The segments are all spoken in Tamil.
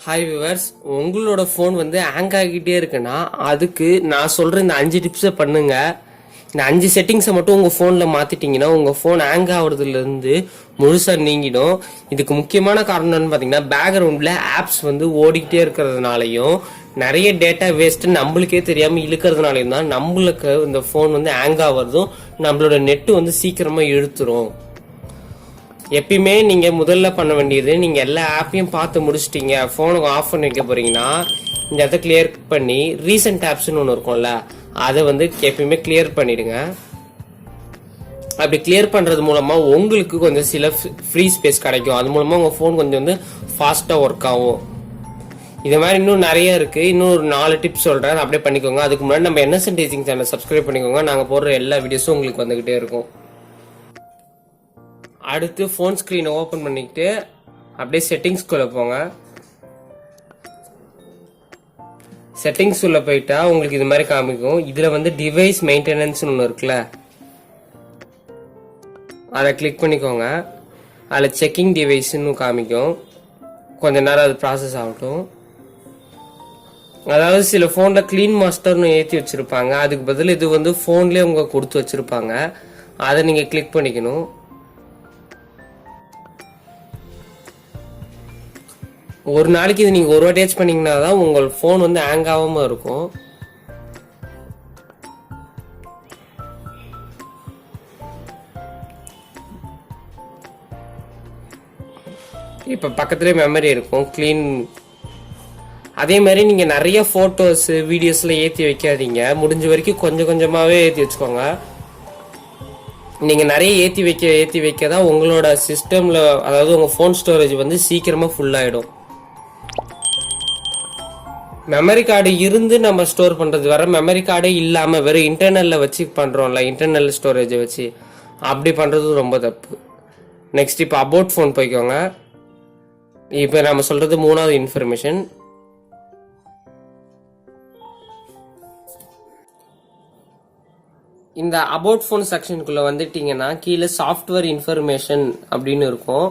ஹாய் விவர்ஸ், உங்களோட ஃபோன் வந்து ஹேங் ஆகிட்டே இருக்குன்னா அதுக்கு நான் சொல்கிற இந்த 5 டிப்ஸை பண்ணுங்க. இந்த 5 செட்டிங்ஸை மட்டும் உங்கள் ஃபோனில் மாற்றிட்டீங்கன்னா உங்கள் ஃபோன் ஹேங் ஆகுறதுலேருந்து முழுசாக நீங்கிடும். இதுக்கு முக்கியமான காரணம்னு பார்த்தீங்கன்னா பேக்ரவுண்டில் ஆப்ஸ் வந்து ஓடிக்கிட்டே இருக்கிறதுனாலையும் நிறைய டேட்டா வேஸ்ட்டு நம்மளுக்கே தெரியாமல் இழுக்கிறதுனாலையும் தான் நம்மளுக்கு இந்த ஃபோன் வந்து ஹேங் ஆகிறதும் நம்மளோட நெட்டு வந்து சீக்கிரமாக இழுத்துரும். எப்பயுமே நீங்க முதல்ல பண்ண வேண்டியது, நீங்க எல்லா ஆப்பையும் பார்த்து முடிச்சிட்டீங்க, போனுக்கு ஆஃப் பண்ணி வைக்க போறீங்கன்னா இந்த இடத்த கிளியர் பண்ணி ரீசெண்ட் ஆப்ஸ்னு ஒன்று இருக்கும்ல, அதை வந்து எப்பயுமே கிளியர் பண்ணிடுங்க. அப்படி கிளியர் பண்றது மூலமா உங்களுக்கு கொஞ்சம் சில ஃப்ரீ ஸ்பேஸ் கிடைக்கும். அது மூலமா உங்க போன் கொஞ்சம் வந்து ஃபாஸ்டா ஒர்க் ஆகும். இது மாதிரி இன்னும் நிறைய இருக்கு. இன்னும் ஒரு 4 டிப்ஸ் சொல்றேன், அப்படியே பண்ணிக்கோங்க. அதுக்கு முன்னாடி நம்ம NSN டீச்சிங் சேனல் சப்ஸ்கிரைப் பண்ணிக்கோங்க. நாங்க போடுற எல்லா வீடியோஸும் உங்களுக்கு வந்துகிட்டே இருக்கும். அடுத்து ஃபோன் ஸ்க்ரீனை ஓப்பன் பண்ணிக்கிட்டு அப்படியே செட்டிங்ஸ்குள்ளே போங்க. செட்டிங்ஸ் உள்ள போயிட்டா உங்களுக்கு இது மாதிரி காமிக்கும். இதில் வந்து டிவைஸ் மெயின்டெனன்ஸ்னு ஒன்று இருக்குல்ல, அதை கிளிக் பண்ணிக்கோங்க. அதில் செக்கிங் டிவைஸ்ன்னு காமிக்கும். கொஞ்ச நேரம் அது ப்ராசஸ் ஆகட்டும். அதாவது சில ஃபோனில் க்ளீன் மாஸ்டர்னு ஏற்றி வச்சுருப்பாங்க, அதுக்கு பதில் இது வந்து ஃபோன்லேயே அவங்க கொடுத்து வச்சுருப்பாங்க. அதை நீங்கள் கிளிக் பண்ணிக்கணும். ஒரு நாளைக்கு இது நீங்கள் ஒரு வாட்டி டச் பண்ணிங்கன்னா தான் உங்கள் ஃபோன் வந்து ஹேங் ஆகாமல் இருக்கும். இப்போ பக்கத்துலேயே மெமரி இருக்கும், க்ளீன். அதே மாதிரி நீங்கள் நிறைய ஃபோட்டோஸ் வீடியோஸ்லாம் ஏற்றி வைக்காதீங்க. முடிஞ்ச வரைக்கும் கொஞ்சம் கொஞ்சமாகவே ஏற்றி வச்சுக்கோங்க. நீங்கள் நிறைய ஏற்றி வைக்க தான் உங்களோட சிஸ்டமில், அதாவது உங்கள் ஃபோன் ஸ்டோரேஜ் வந்து சீக்கிரமாக ஃபுல்லாகிடும். மெமரி கார்டு இருந்து நம்ம ஸ்டோர் பண்ணுறது வர, மெமரி கார்டே இல்லாமல் வெறும் இன்டர்னலில் வச்சு பண்ணுறோம்ல, இன்டர்னல் ஸ்டோரேஜை வச்சு, அப்படி பண்ணுறது ரொம்ப தப்பு. நெக்ஸ்ட் இப்போ அபவுட் ஃபோன் போய்க்கோங்க. இப்போ நம்ம சொல்கிறது 3வது இன்ஃபர்மேஷன். இந்த அபவுட் ஃபோன் செக்ஷனுக்குள்ளே வந்துட்டீங்கன்னா கீழே சாஃப்ட்வேர் இன்ஃபர்மேஷன் அப்படின்னு இருக்கும்,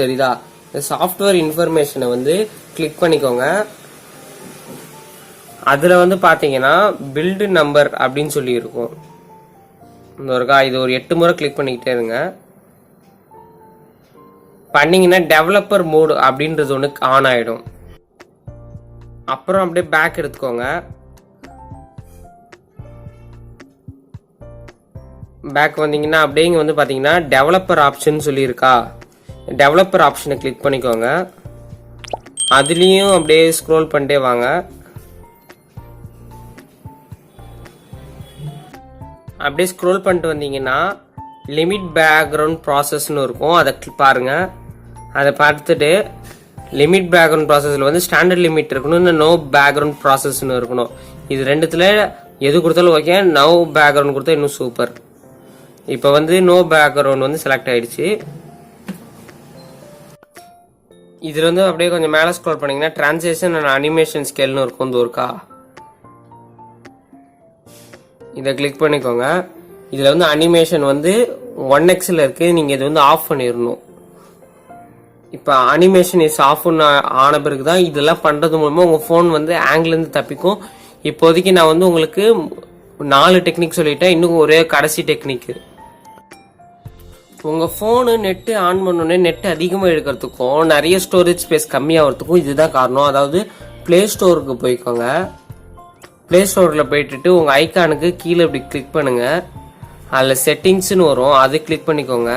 தெரியுதா? இந்த சாஃப்ட்வேர் இன்ஃபர்மேஷனை வந்து கிளிக் பண்ணிக்கோங்க. அதில் வந்து பார்த்தீங்கன்னா பில்டு நம்பர் அப்படின்னு சொல்லி இருக்கும். இந்த ஒருக்கா இது ஒரு 8 முறை கிளிக் பண்ணிக்கிட்டே இருங்க. பண்ணிங்கன்னா டெவலப்பர் மோடு அப்படின்றது ஒன்று ஆன் ஆகிடும். அப்புறம் அப்படியே பேக் எடுத்துக்கோங்க. பேக் வந்தீங்கன்னா அப்படியே இங்கே வந்து பார்த்தீங்கன்னா டெவலப்பர் ஆப்ஷன் சொல்லியிருக்கா, டெவலப்பர் ஆப்ஷனை கிளிக் பண்ணிக்கோங்க. அதுலேயும் அப்படியே ஸ்க்ரோல் பண்ணிட்டே வாங்க. அப்படியே ஸ்க்ரோல் பண்ணிட்டு வந்தீங்கன்னா லிமிட் பேக்ரவுண்ட் ப்ராசஸ்ன்னு இருக்கும், அதை பாருங்க. அதை பார்த்துட்டு லிமிட் பேக்ரவுண்ட் ப்ராசஸில் வந்து ஸ்டாண்டர்ட் லிமிட் இருக்கணும், இன்னும் நோ பேக்ரவுண்ட் ப்ராசஸ்ன்னு இருக்கணும். இது ரெண்டுத்தில் எது கொடுத்தாலும் ஓகே. நோ பேக்ரவுண்ட் கொடுத்தா இன்னும் சூப்பர். இப்போ வந்து நோ பேக்ரவுண்ட் வந்து செலக்ட் ஆயிடுச்சு. இதில் வந்து அப்படியே கொஞ்சம் மேலே ஸ்க்ரோல் பண்ணிங்கன்னா டிரான்ஸ்லேஷன் அண்ட் அனிமேஷன் ஸ்கேல்னு இருக்கும், இந்த ஒருக்கா இதை கிளிக் பண்ணிக்கோங்க. இதில் வந்து அனிமேஷன் வந்து 1xல இருக்குது, நீங்கள் இது வந்து ஆஃப் பண்ணிடணும். இப்போ அனிமேஷன் இஸ் ஆஃப் ஆன பிறகு தான் இதெல்லாம் பண்ணுறது மூலமாக உங்கள் ஃபோன் வந்து ஆங்கிலேருந்து தப்பிக்கும். இப்போதைக்கு நான் வந்து உங்களுக்கு 4 டெக்னிக் சொல்லிட்டேன், இன்னும் ஒரே கடைசி டெக்னிக்கு. உங்கள் ஃபோனு நெட்டு ஆன் பண்ணோடனே நெட்டு அதிகமாக எடுக்கிறதுக்கும் நிறைய ஸ்டோரேஜ் ஸ்பேஸ் கம்மியாகிறதுக்கும் இதுதான் காரணம். அதாவது ப்ளே ஸ்டோருக்கு போய்க்கோங்க. ப்ளே ஸ்டோரில் போயிட்டு உங்கள் ஐக்கானுக்கு கீழே இப்படி கிளிக் பண்ணுங்கள். அதில் செட்டிங்ஸ்னு வரும், அதை கிளிக் பண்ணிக்கோங்க.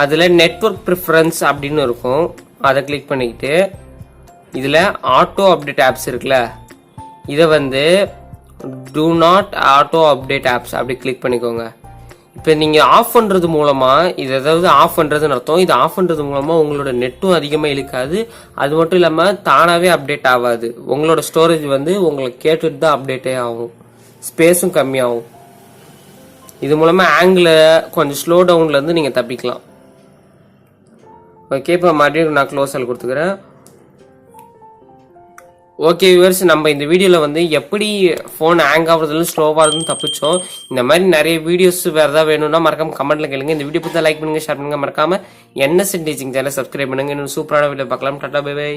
அதில் நெட்வொர்க் ப்ரிஃபரன்ஸ் அப்படின்னு இருக்கும், அதை கிளிக் பண்ணிக்கிட்டு இதில் ஆட்டோ அப்டேட் ஆப்ஸ் இருக்குல்ல, இதை வந்து do not auto update apps அப்படி கிளிக் பண்ணிக்கோங்க. இப்போ நீங்கள் ஆஃப் பண்ணுறது மூலமாக, இது ஏதாவது ஆஃப் பண்ணுறதுன்னு அர்த்தம், இது ஆஃப் பண்ணுறது மூலமாக உங்களோட நெட்டும் அதிகமாக இழுக்காது. அது மட்டும் இல்லாமல் தானாகவே அப்டேட் ஆகாது. உங்களோட ஸ்டோரேஜ் வந்து உங்களுக்கு கேட்டுட்டு தான் அப்டேட்டே ஆகும், ஸ்பேஸும் கம்மியாகும். இது மூலமாக ஆங்கிள் கொஞ்சம் ஸ்லோ டவுன்லேருந்து நீங்கள் தப்பிக்கலாம். ஓகே, இப்போ மறுபடியும் நான் க்ளோஸ் ஆல் கொடுத்துக்கிறேன். ஓகே வியூவர்ஸ், நம்ம இந்த வீடியோவில் வந்து எப்படி ஃபோன் ஹேங் ஆகுறதுல ஸ்லோவாக இருக்குன்னு தப்பிச்சோம். இந்த மாதிரி நிறைய வீடியோஸ் வேறு ஏதாவது வேணும்னா மறக்காம கமெண்ட்டில் கேளுங்க. இந்த வீடியோ பற்றி லைக் பண்ணுங்கள், ஷேர் பண்ணுங்கள். மறக்காமல் NSN டீச்சிங் சேனல் சப்ஸ்கிரைப் பண்ணுங்கள். இன்னும் சூப்பரான வீடியோ பார்க்கலாம். Tata, bye by.